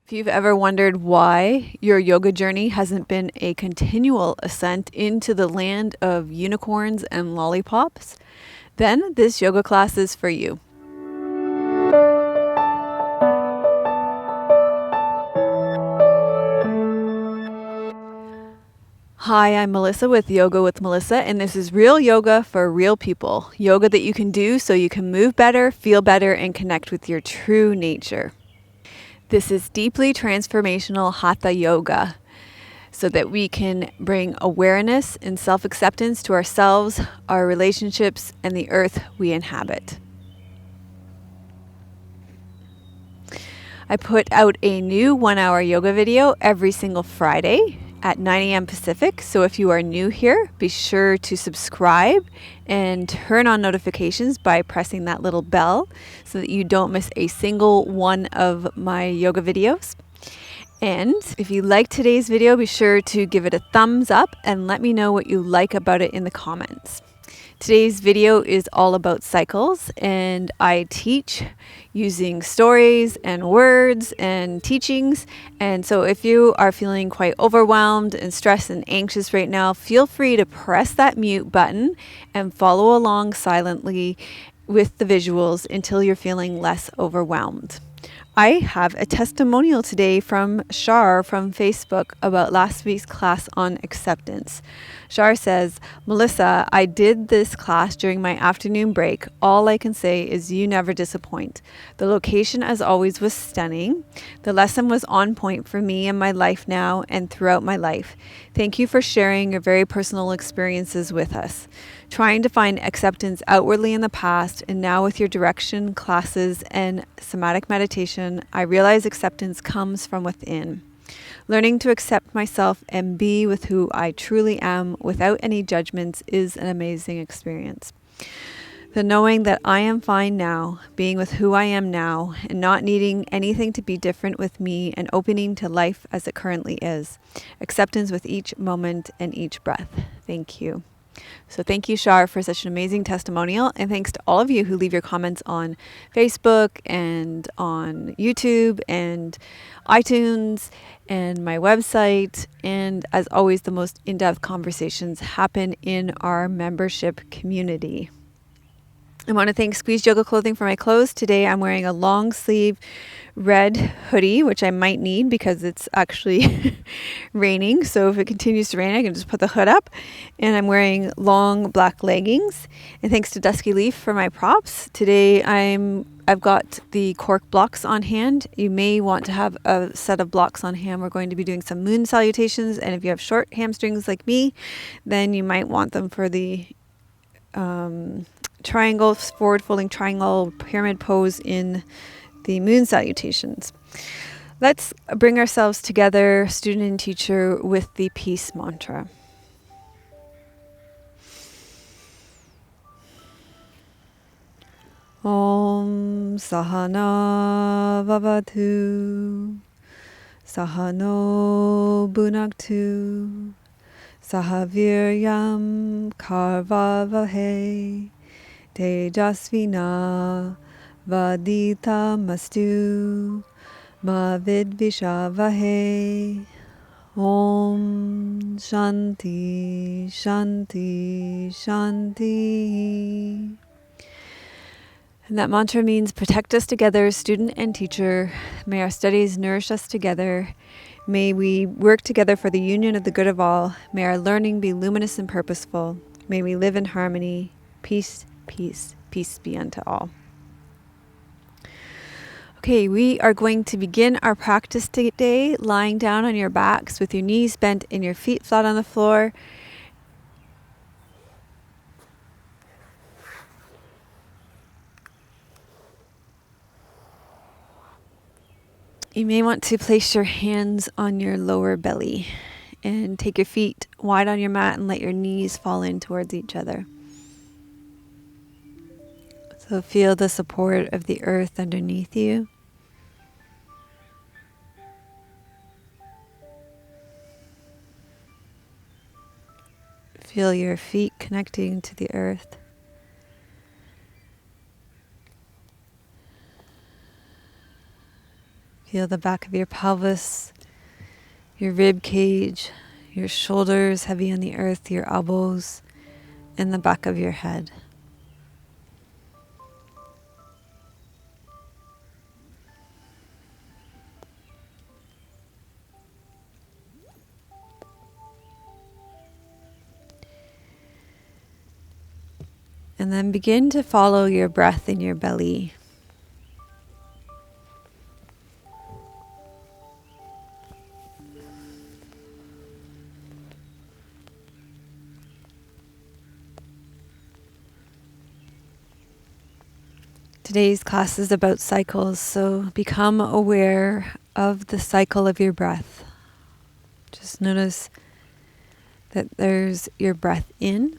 If you've ever wondered why your yoga journey hasn't been a continual ascent into the land of unicorns and lollipops, then this yoga class is for you. Hi, I'm Melissa with Yoga with Melissa, and this is real yoga for real people. Yoga that you can do so you can move better, feel better, and connect with your true nature. This is deeply transformational hatha yoga so that we can bring awareness and self-acceptance to ourselves, our relationships, and the earth we inhabit. I put out a new 1-hour yoga video every single Friday at 9 a.m. Pacific. So if you are new here, be sure to subscribe and turn on notifications by pressing that little bell so that you don't miss a single one of my yoga videos. And if you like today's video, be sure to give it a thumbs up and let me know what you like about it in the comments. Today's video is all about cycles, and I teach using stories and words and teachings. And so if you are feeling quite overwhelmed and stressed and anxious right now, feel free to press that mute button and follow along silently with the visuals until you're feeling less overwhelmed. I have a testimonial today from Shar from Facebook about last week's class on acceptance. Shar says, Melissa, I did this class during my afternoon break. All I can say is you never disappoint. The location, as always, was stunning. The lesson was on point for me in my life now and throughout my life. Thank you for sharing your very personal experiences with us. Trying to find acceptance outwardly in the past, and now with your direction, classes, and somatic meditation, I realize acceptance comes from within. Learning to accept myself and be with who I truly am without any judgments is an amazing experience. The knowing that I am fine now, being with who I am now, and not needing anything to be different with me, and opening to life as it currently is. Acceptance with each moment and each breath. Thank you. So thank you, Shar, for such an amazing testimonial. And thanks to all of you who leave your comments on Facebook and on YouTube and iTunes and my website. And as always, the most in-depth conversations happen in our membership community. I want to thank Squeezed Yoga Clothing for my clothes. Today I'm wearing a long sleeve red hoodie, which I might need because it's actually raining. So if it continues to rain, I can just put the hood up. And I'm wearing long black leggings. And thanks to Dusky Leaf for my props. Today I've got the cork blocks on hand. You may want to have a set of blocks on hand. We're going to be doing some moon salutations. And if you have short hamstrings like me, then you might want them for the triangle, forward folding triangle pyramid pose in the moon salutations. Let's bring ourselves together, student and teacher, with the peace mantra. Om Sahana Vavatu Sahano Bhunaktu Sahaviryam Karvavahe Tejasvina Vadita Mastu Ma Vidvishavahe. Om Shanti Shanti Shanti. And that mantra means protect us together, student and teacher. May our studies nourish us together. May we work together for the union of the good of all. May our learning be luminous and purposeful. May we live in harmony. Peace, peace, peace be unto all. Okay, we are going to begin our practice today lying down on your backs with your knees bent and your feet flat on the floor. You may want to place your hands on your lower belly and take your feet wide on your mat and let your knees fall in towards each other. So feel the support of the earth underneath you. Feel your feet connecting to the earth. Feel the back of your pelvis, your rib cage, your shoulders heavy on the earth, your elbows, and the back of your head. And then begin to follow your breath in your belly. Today's class is about cycles, so become aware of the cycle of your breath. Just notice that there's your breath in,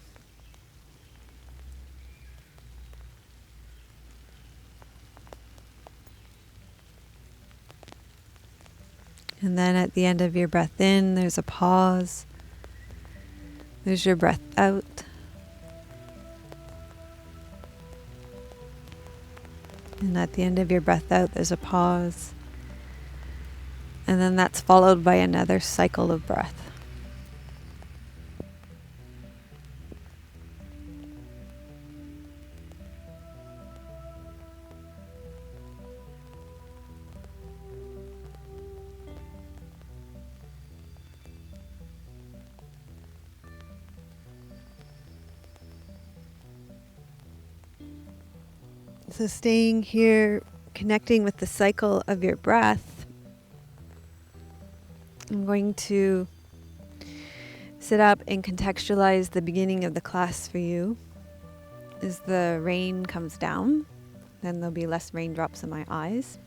and then at the end of your breath in, there's a pause. There's your breath out. And at the end of your breath out, there's a pause. And then that's followed by another cycle of breath. So staying here, connecting with the cycle of your breath, I'm going to sit up and contextualize the beginning of the class for you. As the rain comes down, then there'll be less raindrops in my eyes.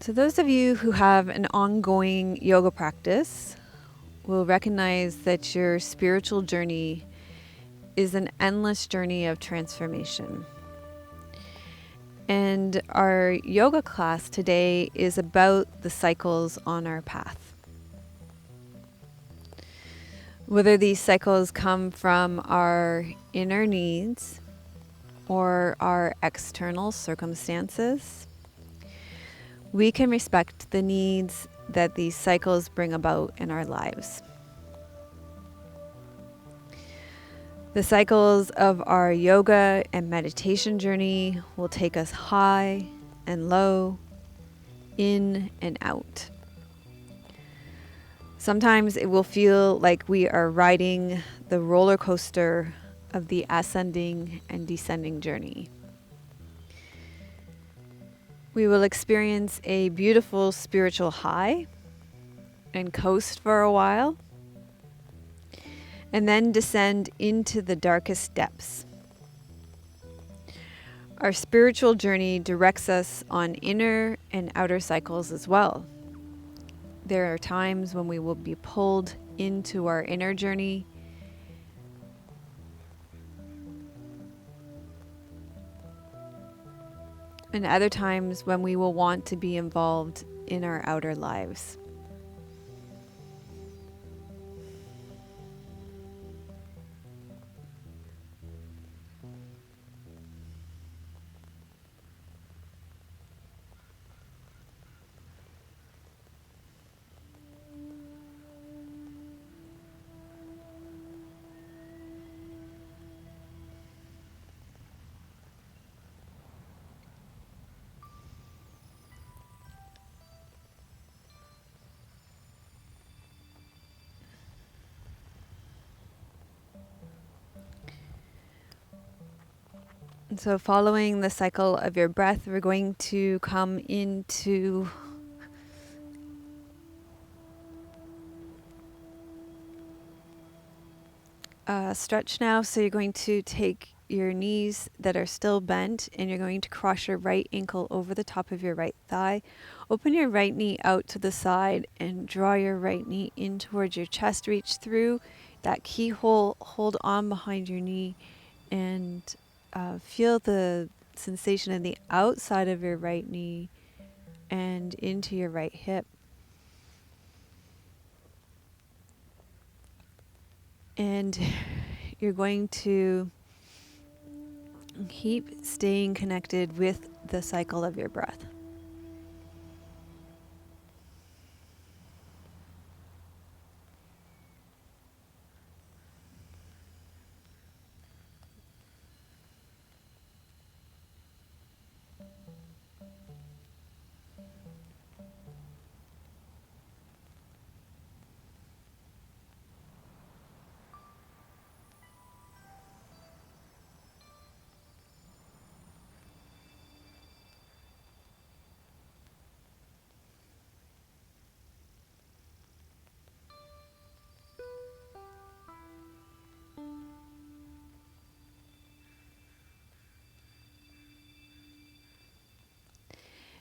So those of you who have an ongoing yoga practice will recognize that your spiritual journey is an endless journey of transformation. And our yoga class today is about the cycles on our path. Whether these cycles come from our inner needs or our external circumstances, we can respect the needs that these cycles bring about in our lives. The cycles of our yoga and meditation journey will take us high and low, in and out. Sometimes it will feel like we are riding the roller coaster of the ascending and descending journey. We will experience a beautiful spiritual high and coast for a while, and then descend into the darkest depths. Our spiritual journey directs us on inner and outer cycles as well. There are times when we will be pulled into our inner journey, and other times when we will want to be involved in our outer lives. And so following the cycle of your breath, we're going to come into stretch now. So you're going to take your knees that are still bent and you're going to cross your right ankle over the top of your right thigh. Open your right knee out to the side and draw your right knee in towards your chest. Reach through that keyhole, hold on behind your knee, and feel the sensation in the outside of your right knee and into your right hip. And you're going to keep staying connected with the cycle of your breath.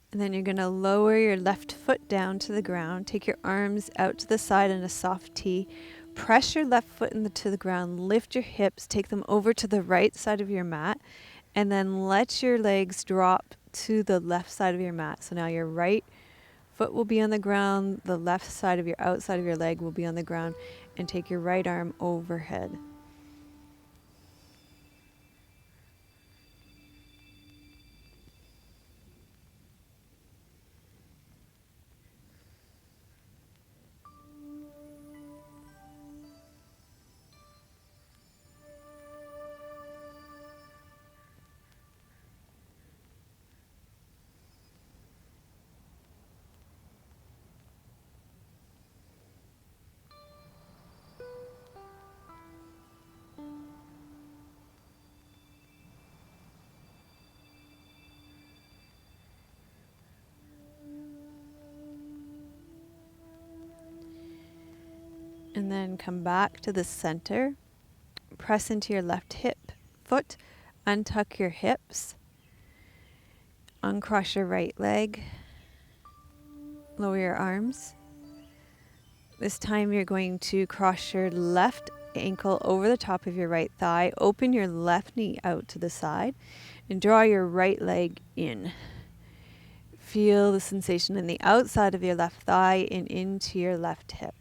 And then you're going to lower your left foot down to the ground. Take your arms out to the side in a soft T. Press your left foot to the ground. Lift your hips. Take them over to the right side of your mat. And then let your legs drop to the left side of your mat. So now your right foot will be on the ground. The left side of your outside of your leg will be on the ground. And take your right arm overhead. And then come back to the center. Press into your left hip foot. Untuck your hips. Uncross your right leg. Lower your arms. This time you're going to cross your left ankle over the top of your right thigh. Open your left knee out to the side and draw your right leg in. Feel the sensation in the outside of your left thigh and into your left hip.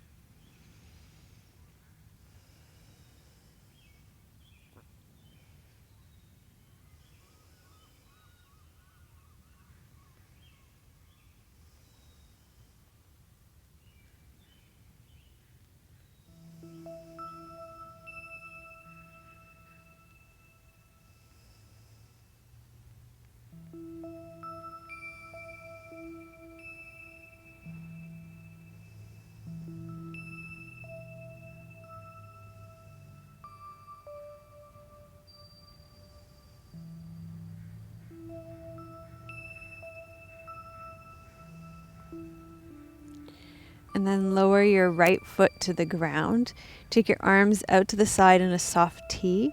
And then lower your right foot to the ground. Take your arms out to the side in a soft T.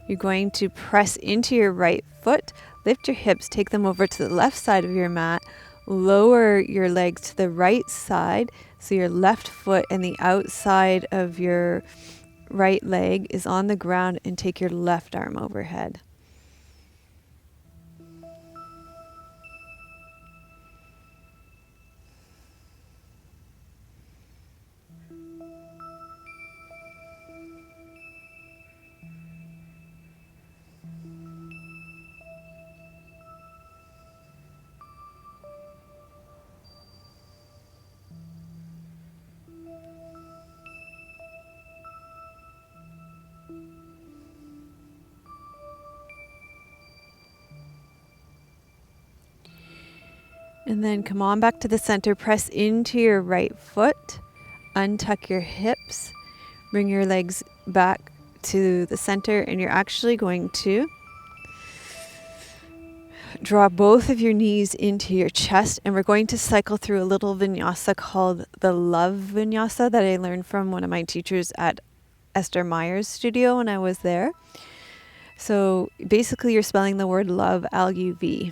You're going to press into your right foot. Lift your hips, take them over to the left side of your mat. Lower your legs to the right side. So your left foot and the outside of your right leg is on the ground, and take your left arm overhead. And then come on back to the center. Press into your right foot. Untuck your hips. Bring your legs back to the center, and you're actually going to draw both of your knees into your chest, and we're going to cycle through a little vinyasa called the Love Vinyasa that I learned from one of my teachers at Esther Meyer's studio when I was there. So basically you're spelling the word love, L-U-V.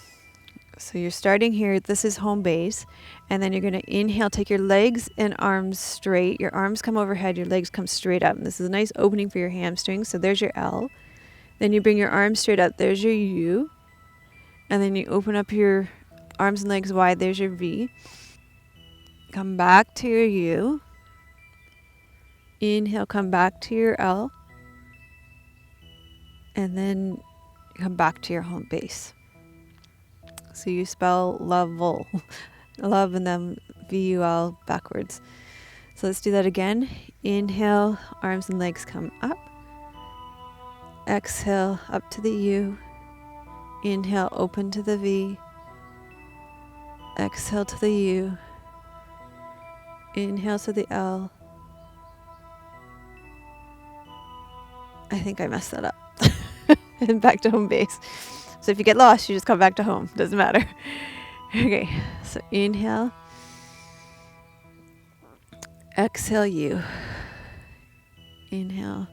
So you're starting here, this is home base, and then you're going to inhale, take your legs and arms straight. Your arms come overhead, your legs come straight up. And this is a nice opening for your hamstrings. So there's your L. Then you bring your arms straight up, there's your U. And then you open up your arms and legs wide, there's your V. Come back to your U. Inhale, come back to your L. And then come back to your home base. So you spell level, love and then VUL backwards. So let's do that again. Inhale, arms and legs come up. Exhale, up to the U. Inhale, open to the V. Exhale to the U. Inhale to the L. I think I messed that up. And back to home base. So if you get lost, you just come back to home. Doesn't matter. Okay, so inhale. Exhale U. Inhale.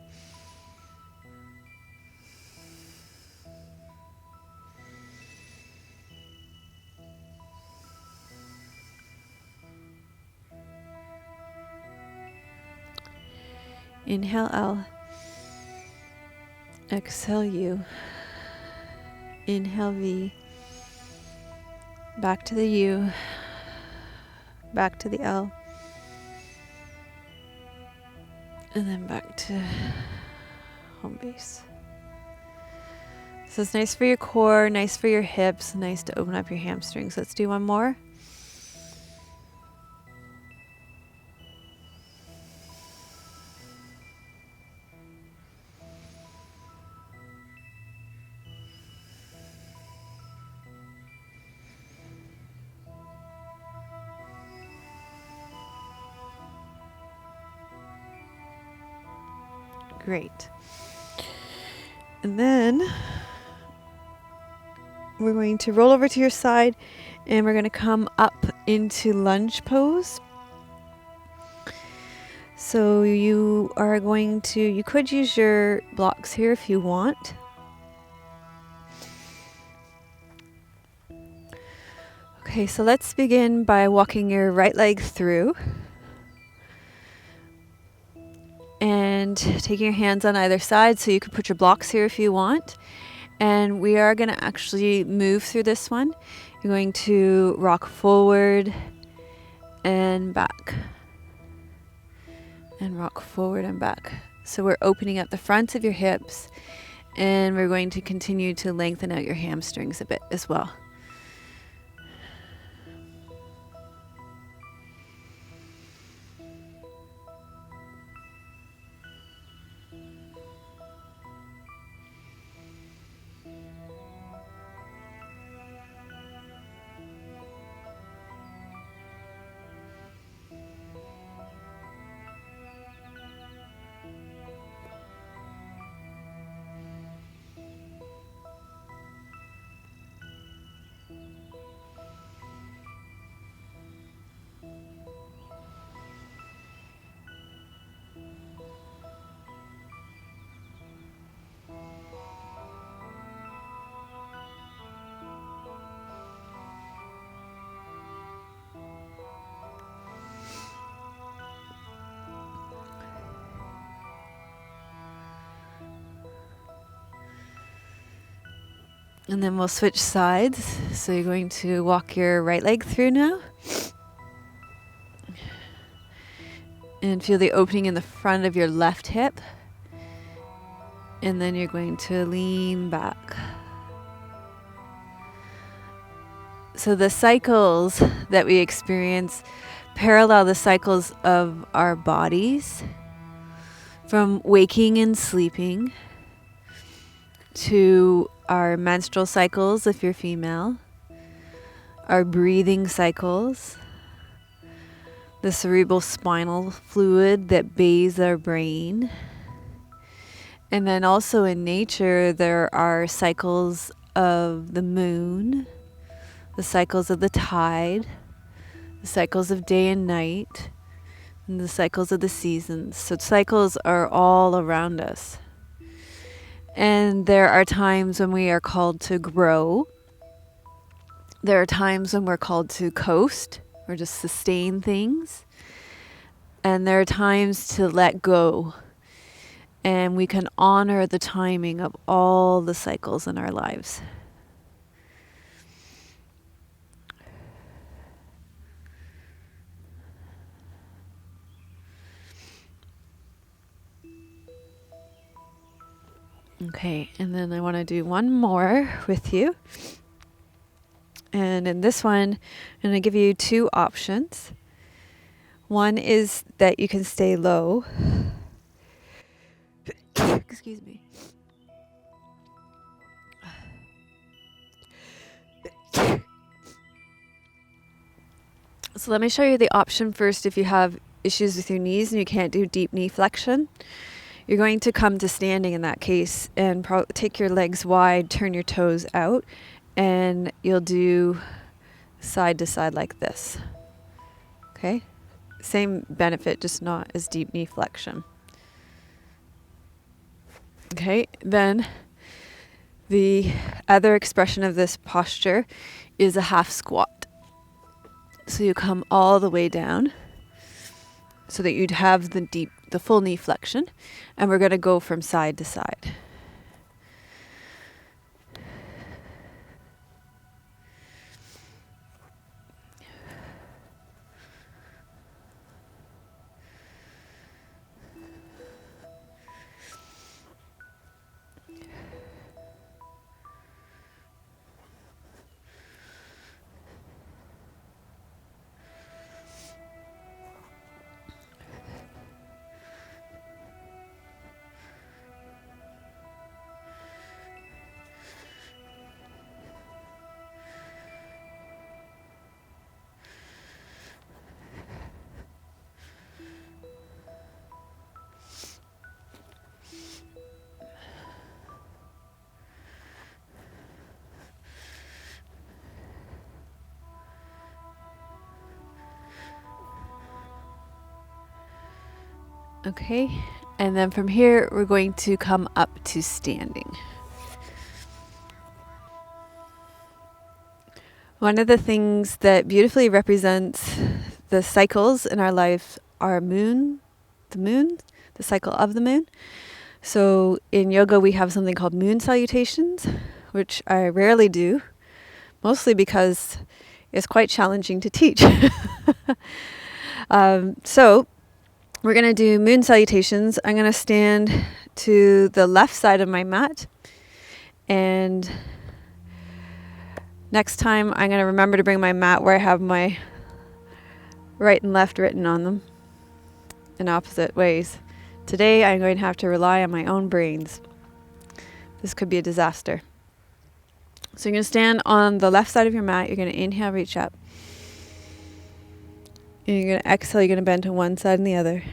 Inhale L. Exhale U. Inhale V. Back to the U. Back to the L. And then back to home base. So it's nice for your core, nice for your hips, nice to open up your hamstrings. Let's do one more. Great. And then we're going to roll over to your side and we're going to come up into lunge pose. So you could use your blocks here if you want. Okay, so let's begin by walking your right leg through. And taking your hands on either side, so you can put your blocks here if you want. And we are going to actually move through this one. You're going to rock forward and back. And rock forward and back. So we're opening up the fronts of your hips, and we're going to continue to lengthen out your hamstrings a bit as well. And then we'll switch sides. So you're going to walk your right leg through now. And feel the opening in the front of your left hip. And then you're going to lean back. So the cycles that we experience parallel the cycles of our bodies, from waking and sleeping to our menstrual cycles if you're female, our breathing cycles, the cerebral spinal fluid that bathes our brain. And then also in nature, there are cycles of the moon, the cycles of the tide, the cycles of day and night, and the cycles of the seasons. So cycles are all around us. And there are times when we are called to grow. There are times when we're called to coast or just sustain things. And there are times to let go. And we can honor the timing of all the cycles in our lives. Okay, and then I want to do one more with you. And in this one, I'm going to give you two options. One is that you can stay low. Excuse me. So let me show you the option first if you have issues with your knees and you can't do deep knee flexion. You're going to come to standing in that case and take your legs wide, turn your toes out, and you'll do side to side like this. Okay? Same benefit, just not as deep knee flexion. Okay, then the other expression of this posture is a half squat. So you come all the way down so that you'd have the full knee flexion, and we're going to go from side to side. Okay, and then from here we're going to come up to standing. One of the things that beautifully represents the cycles in our life are the cycle of the moon. So in yoga we have something called moon salutations, which I rarely do, mostly because it's quite challenging to teach. So we're going to do moon salutations. I'm going to stand to the left side of my mat, and next time I'm going to remember to bring my mat where I have my right and left written on them in opposite ways. Today I'm going to have to rely on my own brains. This could be a disaster. So you're going to stand on the left side of your mat. You're going to inhale, reach up. And you're going to exhale, you're going to bend to one side and the other.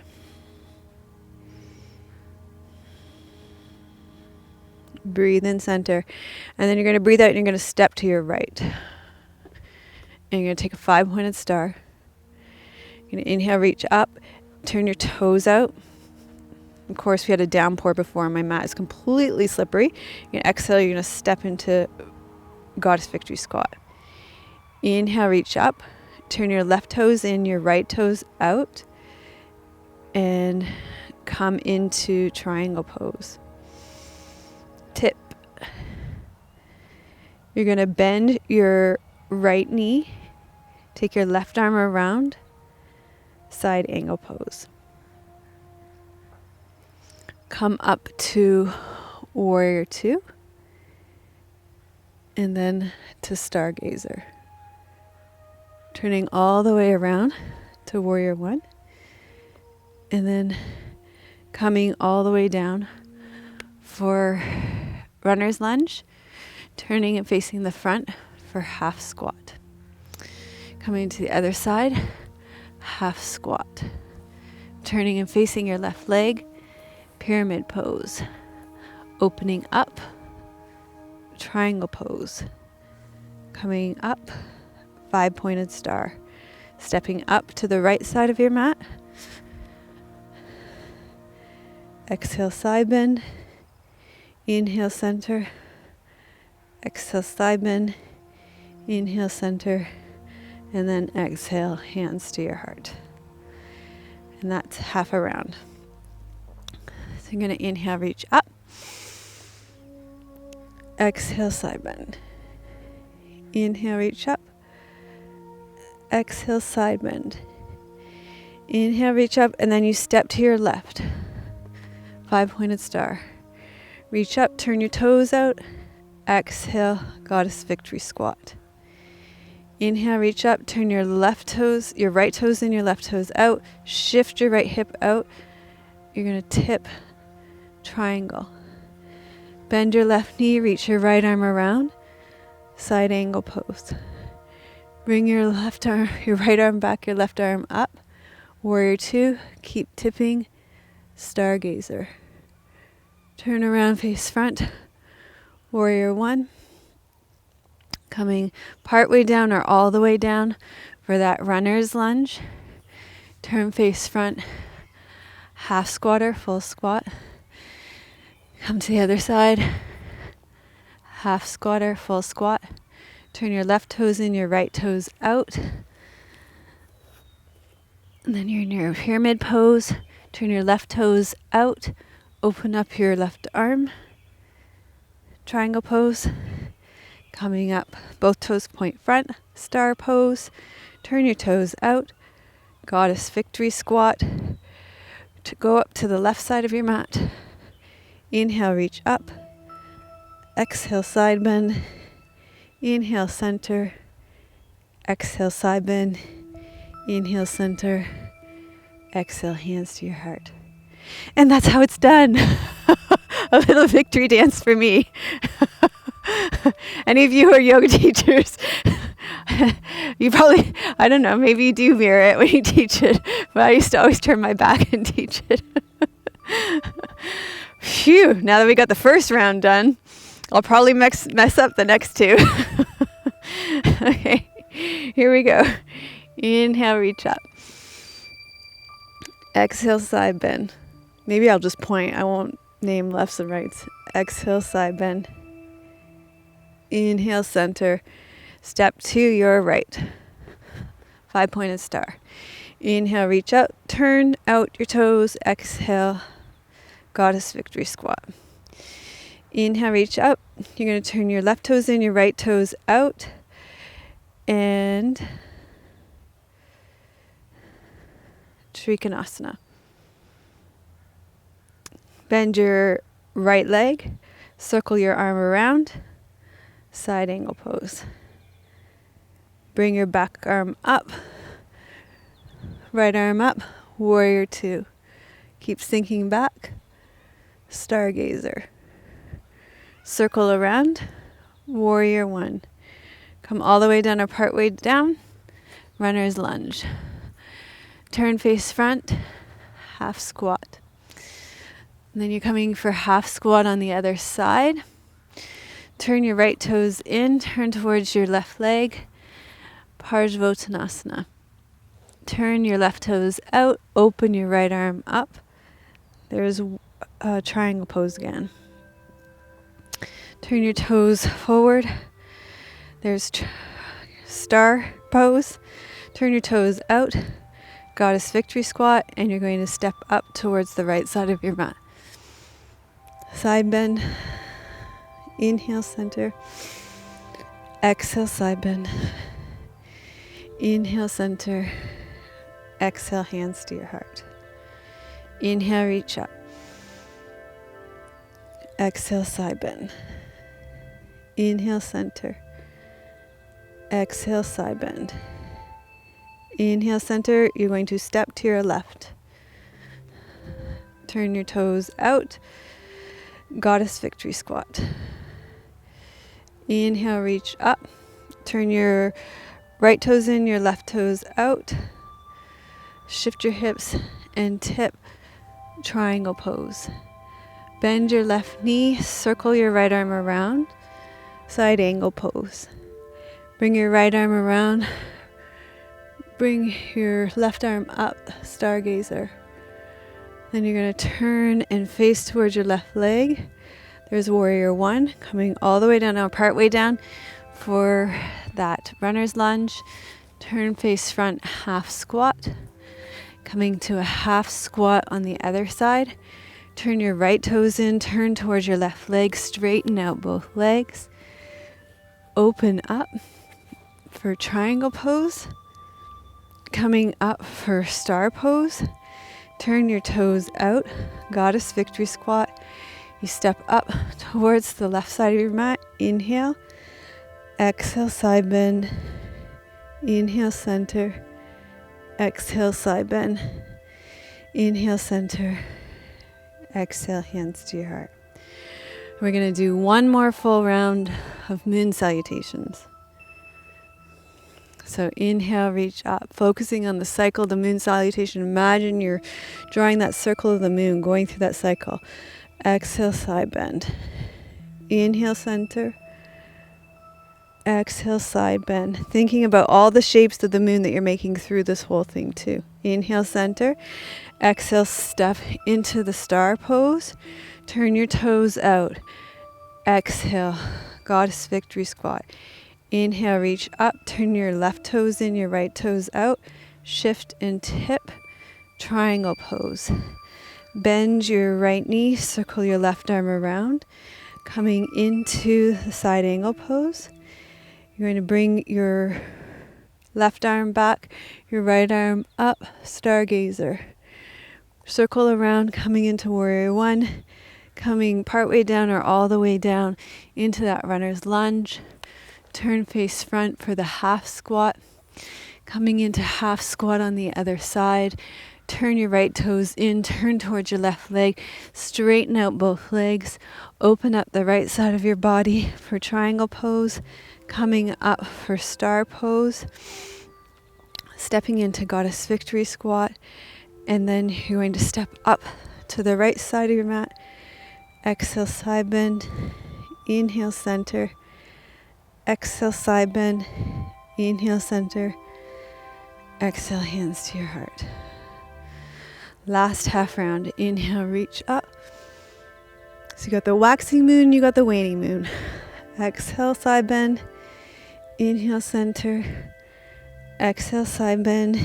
Breathe in center. And then you're going to breathe out and you're going to step to your right. And you're going to take a 5-pointed star. You're going to inhale, reach up. Turn your toes out. Of course, we had a downpour before. My mat is completely slippery. You're going to exhale, you're going to step into Goddess Victory Squat. Inhale, reach up. Turn your left toes in, your right toes out, and come into triangle pose. Tip. You're going to bend your right knee, take your left arm around, side angle pose. Come up to Warrior 2, and then to Stargazer. Turning all the way around to Warrior 1, and then coming all the way down for Runner's Lunge, turning and facing the front for half squat. Coming to the other side, half squat. Turning and facing your left leg, pyramid pose. Opening up, triangle pose. Coming up, 5-pointed star. Stepping up to the right side of your mat. Exhale, side bend. Inhale, center. Exhale, side bend. Inhale, center. And then exhale, hands to your heart. And that's half a round. So you're going to inhale, reach up. Exhale, side bend. Inhale, reach up. Exhale, side bend. Inhale, reach up, and then you step to your left. 5-pointed star. Reach up, turn your toes out. Exhale, Goddess Victory Squat. Inhale, reach up, turn your right toes in, your left toes out. Shift your right hip out. You're going to tip, triangle. Bend your left knee, reach your right arm around. Side angle pose. Bring your right arm back, your left arm up. Warrior 2, keep tipping, stargazer. Turn around, face front. Warrior 1. Coming part way down or all the way down for that runner's lunge. Turn face front, half squatter, full squat. Come to the other side, half squatter, full squat. Turn your left toes in, your right toes out. And then you're in your pyramid pose. Turn your left toes out. Open up your left arm. Triangle pose. Coming up, both toes point front. Star pose. Turn your toes out. Goddess victory squat. To go up to the left side of your mat. Inhale, reach up. Exhale, side bend. Inhale, center. Exhale, side bend. Inhale, center. Exhale, hands to your heart. And that's how it's done. A little victory dance for me. Any of you who are yoga teachers, you probably, I don't know, maybe you do mirror it when you teach it, but I used to always turn my back and teach it. Phew, now that we got the first round done, I'll probably mess up the next two. Okay, here we go. Inhale, reach up. Exhale, side bend. Maybe I'll just point. I won't name lefts and rights. Exhale, side bend. Inhale, center. Step to your right. 5-pointed star. Inhale, reach out. Turn out your toes. Exhale, goddess victory squat. Inhale, reach up. You're going to turn your left toes in, your right toes out. And Trikonasana. Bend your right leg. Circle your arm around. Side angle pose. Bring your back arm up. Right arm up. Warrior 2. Keep sinking back. Stargazer. Circle around. Warrior 1. Come all the way down or part way down. Runner's lunge. Turn face front. Half squat. And then you're coming for half squat on the other side. Turn your right toes in. Turn towards your left leg. Parsvottanasana. Turn your left toes out. Open your right arm up. There's a triangle pose again. Turn your toes forward. There's star pose. Turn your toes out. Goddess victory squat. And you're going to step up towards the right side of your mat. Side bend. Inhale, center. Exhale, side bend. Inhale, center. Exhale, hands to your heart. Inhale, reach up. Exhale, side bend. Inhale, center. Exhale, side bend. Inhale, center. You're going to step to your left. Turn your toes out. Goddess victory squat. Inhale, reach up. Turn your right toes in, your left toes out. Shift your hips and tip. Triangle pose. Bend your left knee. Circle your right arm around. Side angle pose. Bring your right arm around. Bring your left arm up. Stargazer. Then you're going to turn and face towards your left leg. There's warrior 1 coming all the way down, now part way down for that runner's lunge. Turn face front, half squat. Coming to a half squat on the other side. Turn your right toes in, turn towards your left leg, straighten out both legs. Open up for triangle pose. Coming up for star pose. Turn your toes out, goddess victory squat. You step up towards the left side of your mat. Inhale. Exhale, side bend. Inhale, center. Exhale, side bend. Inhale, center. Exhale, hands to your heart. We're going to do one more full round of moon salutations. So inhale, reach up, focusing on the cycle of the moon salutation. Imagine you're drawing that circle of the moon, going through that cycle. Exhale, side bend. Inhale, center. Exhale, side bend. Thinking about all the shapes of the moon that you're making through this whole thing too. Inhale, center. Exhale, step into the star pose. Turn your toes out. Exhale, goddess victory squat. Inhale, reach up. Turn your left toes in, your right toes out. Shift and tip. Triangle pose. Bend your right knee. Circle your left arm around. Coming into the side angle pose. You're going to bring your left arm back, your right arm up, stargazer. Circle around, coming into warrior one, coming partway down or all the way down into that runner's lunge. Turn face front for the half squat. Coming into half squat on the other side. Turn your right toes in, turn towards your left leg, straighten out both legs, open up the right side of your body for triangle pose, coming up for star pose, stepping into goddess victory squat, and then you're going to step up to the right side of your mat. Exhale, side bend, inhale, center, exhale, side bend, inhale, center, exhale, hands to your heart. Last half round. Inhale, reach up. So you got the waxing moon, you got the waning moon. Exhale, side bend. Inhale, center. Exhale, side bend.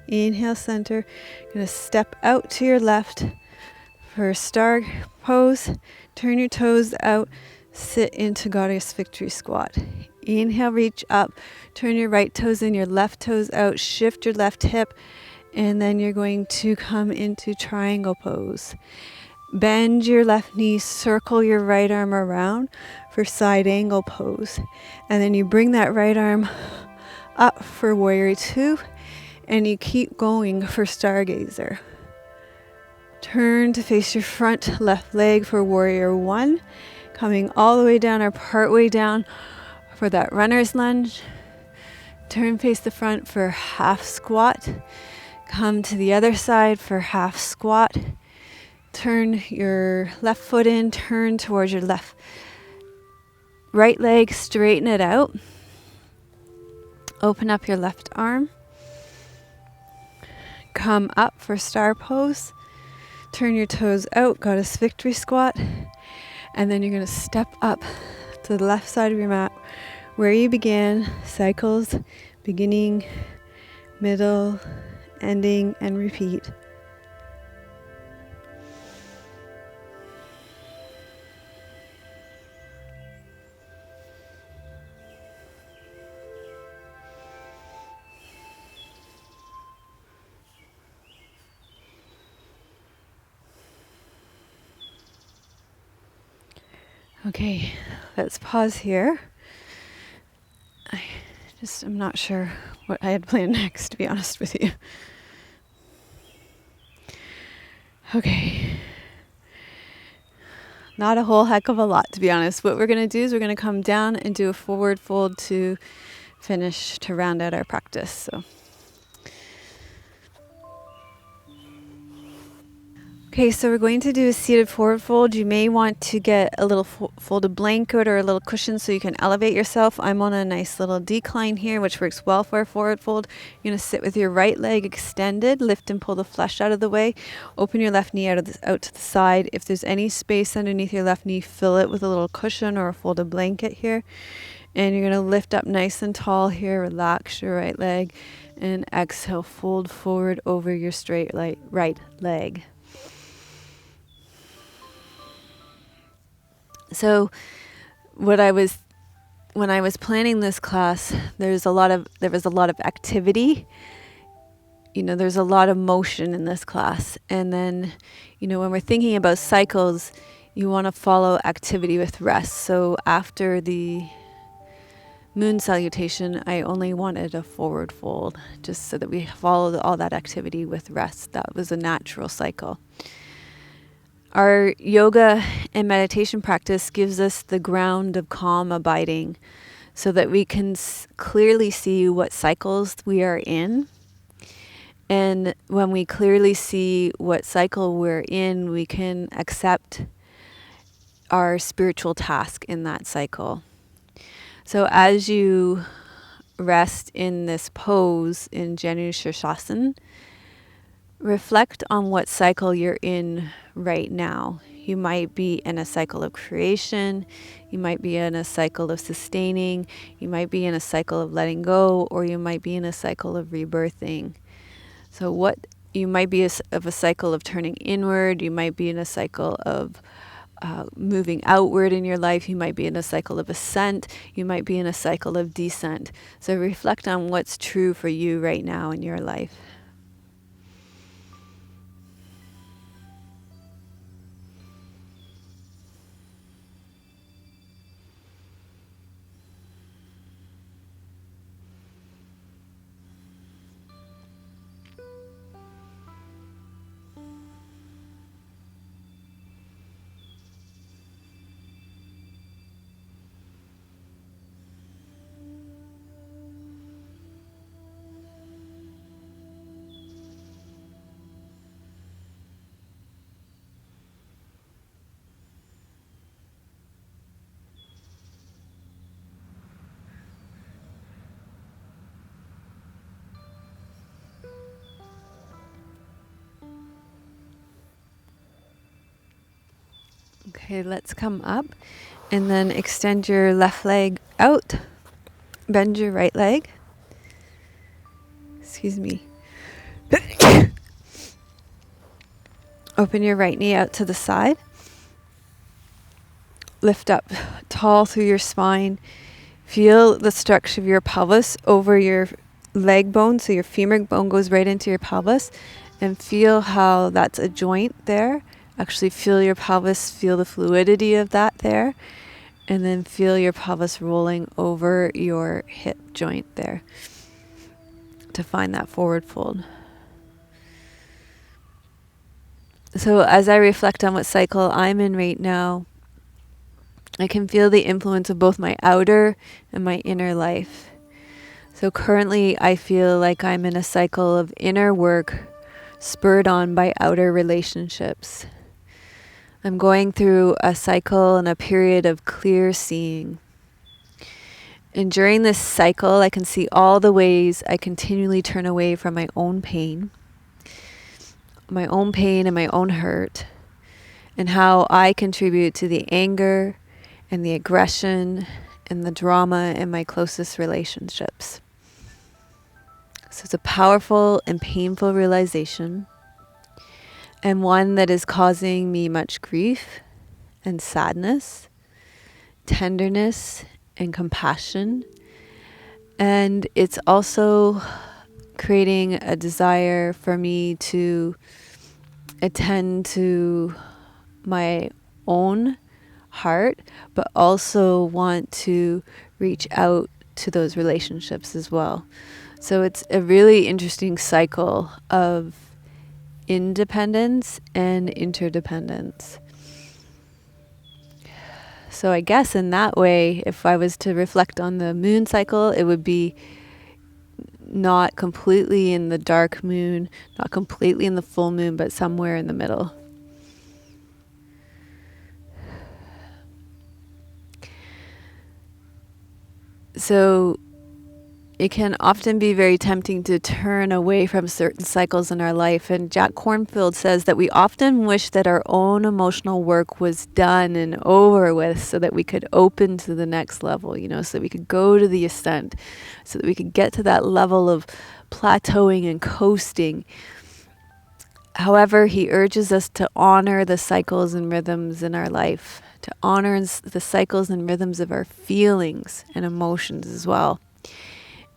Inhale, center. You're going to step out to your left for star pose. Turn your toes out. Sit into goddess victory squat. Inhale, reach up. Turn your right toes in, your left toes out. Shift your left hip. And then you're going to come into triangle pose. Bend your left knee, circle your right arm around for side angle pose. And then you bring that right arm up for warrior two, and you keep going for stargazer. Turn to face your front left leg for warrior one, coming all the way down or part way down for that runner's lunge. Turn face the front for half squat. Come to the other side for half squat. Turn your left foot in, turn towards your left right leg, straighten it out. Open up your left arm. Come up for star pose. Turn your toes out, goddess victory squat. And then you're going to step up to the left side of your mat where you began, cycles, beginning, middle, ending, and repeat. Okay, let's pause here. I'm not sure what I had planned next, to be honest with you. Okay. Not a whole heck of a lot, to be honest. What we're going to do is we're going to come down and do a forward fold to finish, to round out our practice. So. Okay, so we're going to do a seated forward fold. You may want to get a little folded blanket or a little cushion so you can elevate yourself. I'm on a nice little decline here, which works well for a forward fold. You're going to sit with your right leg extended, lift and pull the flesh out of the way. Open your left knee out to the side. If there's any space underneath your left knee, fill it with a little cushion or a folded blanket here. And you're going to lift up nice and tall here, relax your right leg, and exhale, fold forward over your straight right leg. So when I was planning this class, there was a lot of activity. There's a lot of motion in this class. And then, when we're thinking about cycles, you want to follow activity with rest. So after the moon salutation, I only wanted a forward fold just so that we followed all that activity with rest. That was a natural cycle. Our yoga and meditation practice gives us the ground of calm abiding so that we can clearly see what cycles we are in. And when we clearly see what cycle we're in, we can accept our spiritual task in that cycle. So as you rest in this pose in Janu Shirshasana, reflect on what cycle you're in right now. You might be in a cycle of creation, you might be in a cycle of sustaining, you might be in a cycle of letting go, or you might be in a cycle of rebirthing. So what you might be of a cycle of turning inward, you might be in a cycle of moving outward in your life, you might be in a cycle of ascent, you might be in a cycle of descent. So reflect on what's true for you right now in your life. Okay, let's come up and then extend your left leg out. Bend your right leg. Excuse me. Open your right knee out to the side. Lift up tall through your spine. Feel the structure of your pelvis over your leg bone, so your femur bone goes right into your pelvis, and feel how that's a joint there. Actually feel your pelvis, feel the fluidity of that there, and then feel your pelvis rolling over your hip joint there to find that forward fold. So as I reflect on what cycle I'm in right now, I can feel the influence of both my outer and my inner life. So currently I feel like I'm in a cycle of inner work spurred on by outer relationships. I'm going through a cycle and a period of clear seeing. And during this cycle, I can see all the ways I continually turn away from my own pain and my own hurt, and how I contribute to the anger and the aggression and the drama in my closest relationships. So it's a powerful and painful realization, and one that is causing me much grief and sadness, tenderness and compassion. And it's also creating a desire for me to attend to my own heart, but also want to reach out to those relationships as well. So it's a really interesting cycle of independence and interdependence. So I guess in that way, if I was to reflect on the moon cycle, it would be not completely in the dark moon, not completely in the full moon, but somewhere in the middle. So it can often be very tempting to turn away from certain cycles in our life. And Jack Kornfield says that we often wish that our own emotional work was done and over with so that we could open to the next level, so that we could go to the ascent, so that we could get to that level of plateauing and coasting. However, he urges us to honor the cycles and rhythms in our life, to honor the cycles and rhythms of our feelings and emotions as well.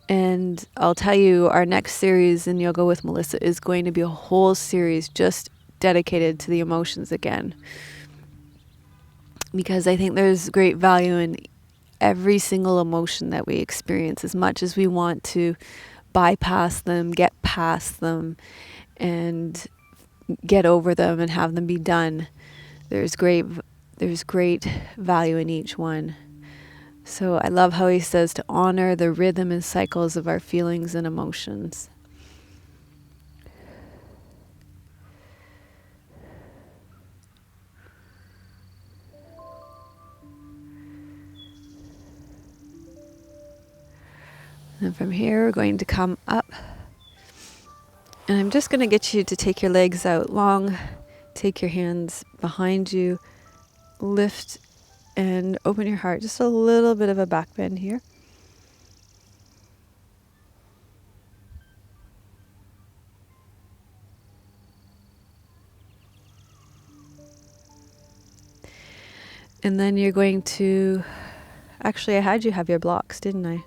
And I'll tell you, our next series in Yoga with Melissa is going to be a whole series just dedicated to the emotions again. Because I think there's great value in every single emotion that we experience, as much as we want to bypass them, get past them, and get over them and have them be done. There's great value in each one. So I love how he says to honor the rhythm and cycles of our feelings and emotions. And from here, we're going to come up. And I'm just going to get you to take your legs out long, take your hands behind you, lift and open your heart. Just a little bit of a back bend here. And then you're going to, actually I had you have your blocks, didn't I?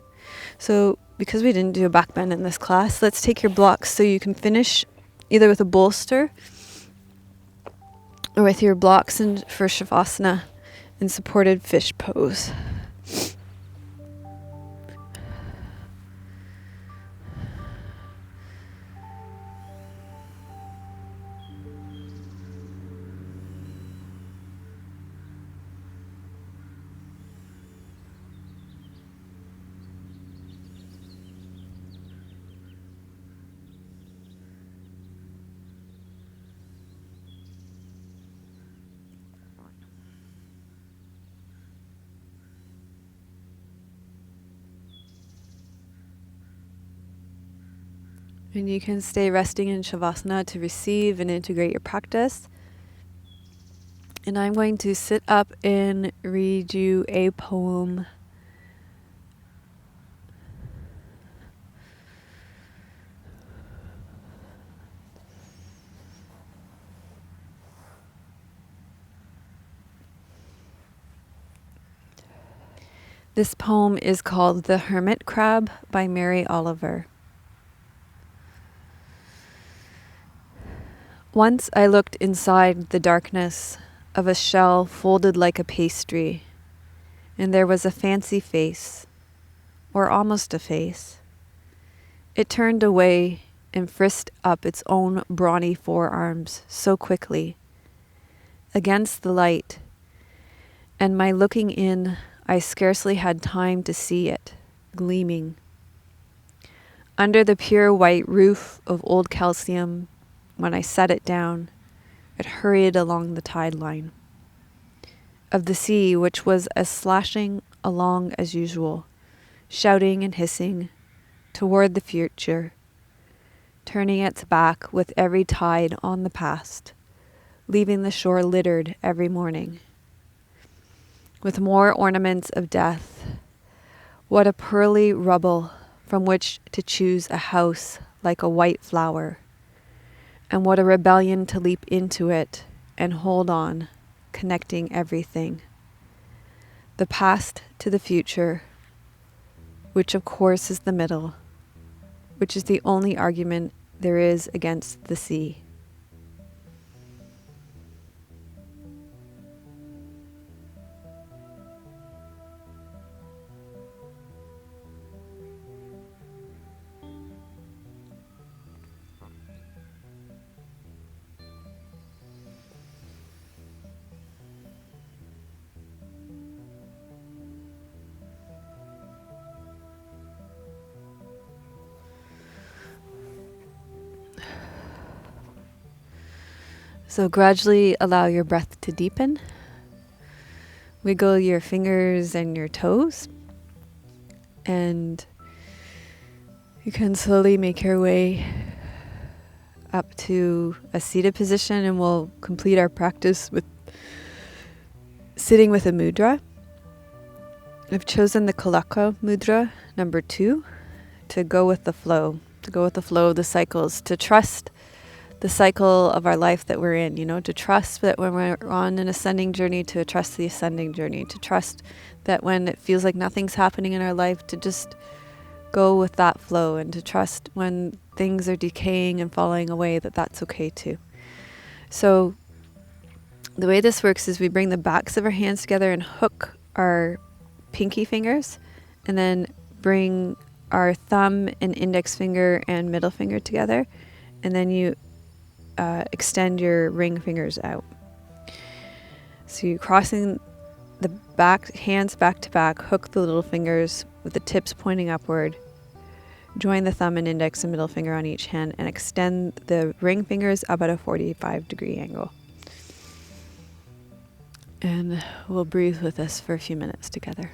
So because we didn't do a back bend in this class, let's take your blocks so you can finish either with a bolster or with your blocks for Shavasana in supported fish pose. And you can stay resting in Shavasana to receive and integrate your practice. And I'm going to sit up and read you a poem. This poem is called The Hermit Crab by Mary Oliver. Once I looked inside the darkness of a shell folded like a pastry, and there was a fancy face, or almost a face. It turned away and frisked up its own brawny forearms so quickly, against the light, and my looking in, I scarcely had time to see it, gleaming. Under the pure white roof of old calcium, when I set it down, it hurried along the tide line of the sea, which was as slashing along as usual, shouting and hissing toward the future, turning its back with every tide on the past, leaving the shore littered every morning with more ornaments of death. What a pearly rubble from which to choose a house like a white flower, and what a rebellion to leap into it and hold on, connecting everything. The past to the future, which of course is the middle, which is the only argument there is against the sea. So gradually allow your breath to deepen. Wiggle your fingers and your toes. And you can slowly make your way up to a seated position, and we'll complete our practice with sitting with a mudra. I've chosen the Kalaka mudra, number 2, to go with the flow of the cycles, to trust the cycle of our life that we're in, to trust that when we're on an ascending journey, to trust the ascending journey, to trust that when it feels like nothing's happening in our life, to just go with that flow, and to trust when things are decaying and falling away, that's okay too. So the way this works is we bring the backs of our hands together and hook our pinky fingers, and then bring our thumb and index finger and middle finger together, and then you extend your ring fingers out. So you're crossing the back hands back to back, hook the little fingers with the tips pointing upward, join the thumb and index and middle finger on each hand, and extend the ring fingers up at a 45-degree angle. And we'll breathe with us for a few minutes together.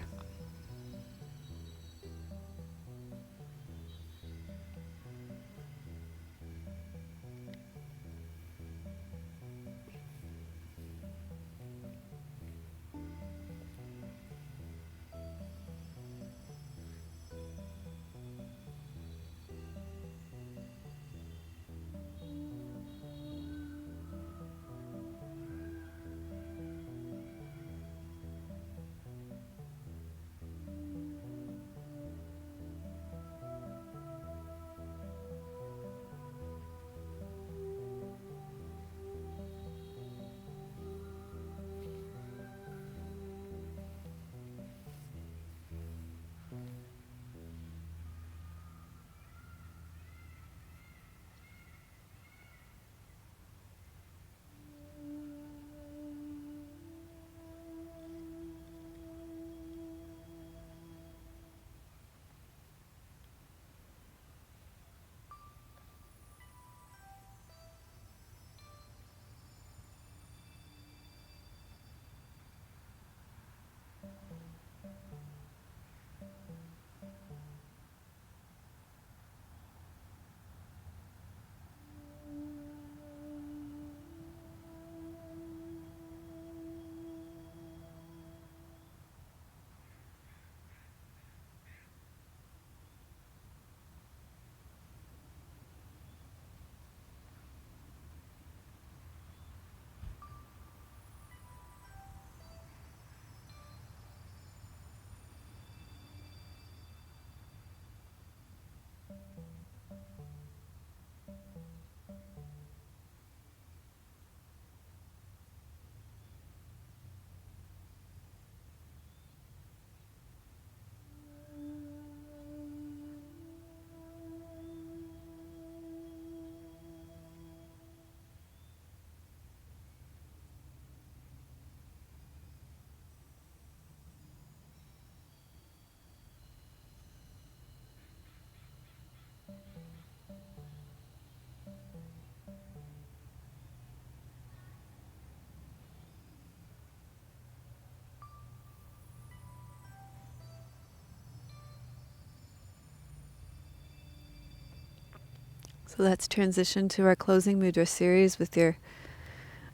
So let's transition to our closing mudra series with your,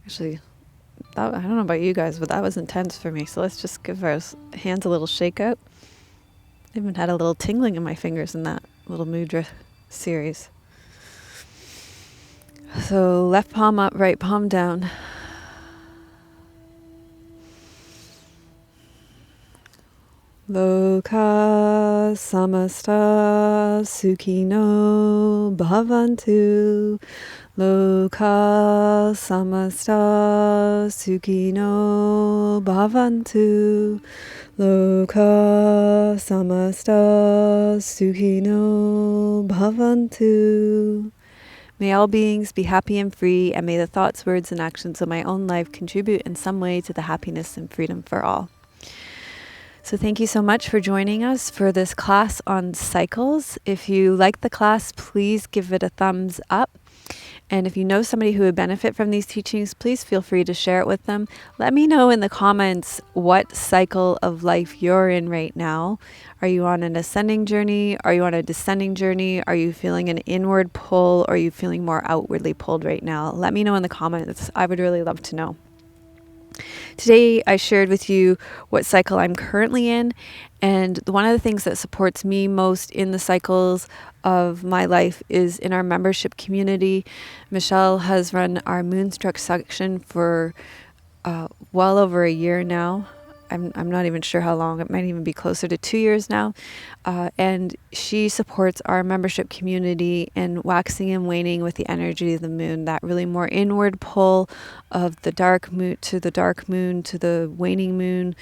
actually, I don't know about you guys, but that was intense for me. So let's just give our hands a little shake out. I even had a little tingling in my fingers in that little mudra series. So left palm up, right palm down. Loka samasta sukhino bhavantu. Loka samasta sukhino bhavantu. Loka samasta sukhino bhavantu. May all beings be happy and free, and may the thoughts, words, and actions of my own life contribute in some way to the happiness and freedom for all. So thank you so much for joining us for this class on cycles. If you like the class, please give it a thumbs up. And if you know somebody who would benefit from these teachings, please feel free to share it with them. Let me know in the comments what cycle of life you're in right now. Are you on an ascending journey? Are you on a descending journey? Are you feeling an inward pull? Or are you feeling more outwardly pulled right now? Let me know in the comments. I would really love to know. Today, I shared with you what cycle I'm currently in, and one of the things that supports me most in the cycles of my life is in our membership community. Michelle has run our Moonstruck section for well over a year now, I'm not even sure how long. It might even be closer to 2 years now. And she supports our membership community in waxing and waning with the energy of the moon, that really more inward pull of the dark moon to the waning moon,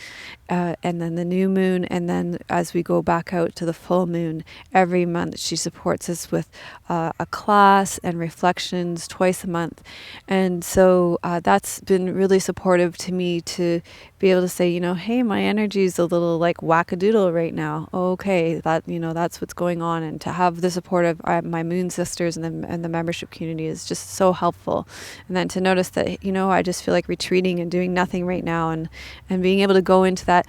and then the new moon. And then as we go back out to the full moon, every month she supports us with a class and reflections twice a month. And so that's been really supportive to me, to be able to say, hey, my energy is a little like wackadoodle right now. Okay, that's what's going on. And to have the support of my moon sisters and the membership community is just so helpful. And then to notice that, I just feel like retreating and doing nothing right now, and being able to go into that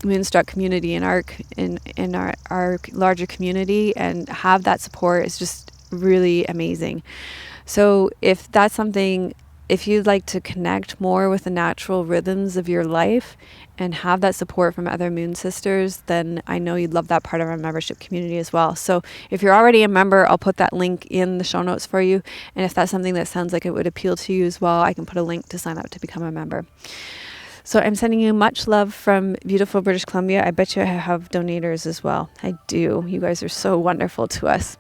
Moonstruck community in our larger community and have that support is just really amazing. So if that's something, if you'd like to connect more with the natural rhythms of your life and have that support from other moon sisters, then I know you'd love that part of our membership community as well. So if you're already a member, I'll put that link in the show notes for you. And if that's something that sounds like it would appeal to you as well, I can put a link to sign up to become a member. So I'm sending you much love from beautiful British Columbia. I bet you I have donators as well. I do. You guys are so wonderful to us.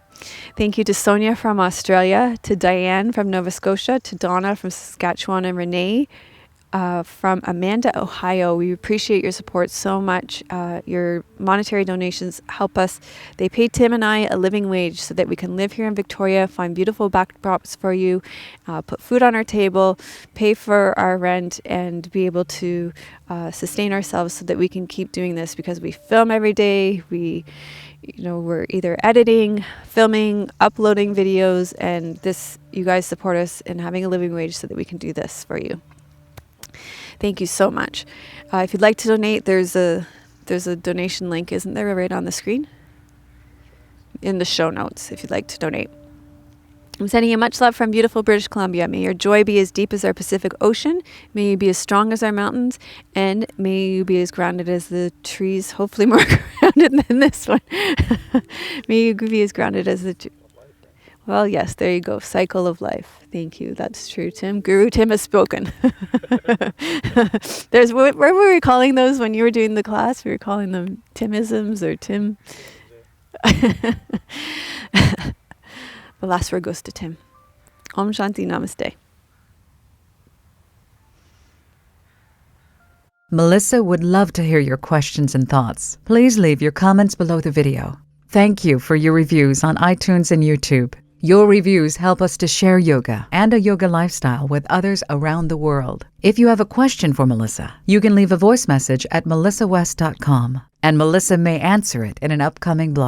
Thank you to Sonia from Australia, to Diane from Nova Scotia, to Donna from Saskatchewan, and Renee from Amanda, Ohio. We appreciate your support so much. Your monetary donations help us. They pay Tim and I a living wage so that we can live here in Victoria, find beautiful backdrops for you, put food on our table, pay for our rent, and be able to sustain ourselves so that we can keep doing this, because we film every day. We're either editing, filming, uploading videos, and you guys support us in having a living wage so that we can do this for you. Thank you so much. If you'd like to donate, there's a donation link, isn't there, right on the screen? In the show notes, if you'd like to donate. I'm sending you much love from beautiful British Columbia. May your joy be as deep as our Pacific Ocean. May you be as strong as our mountains. And may you be as grounded as the trees, hopefully more grounded than this one. May you be as grounded as the Well, yes, there you go. Cycle of life. Thank you. That's true, Tim. Guru Tim has spoken. What were we calling those when you were doing the class? We were calling them Timisms or Tim. The last word goes to Tim. Om Shanti Namaste. Melissa would love to hear your questions and thoughts. Please leave your comments below the video. Thank you for your reviews on iTunes and YouTube. Your reviews help us to share yoga and a yoga lifestyle with others around the world. If you have a question for Melissa, you can leave a voice message at melissawest.com, and Melissa may answer it in an upcoming blog.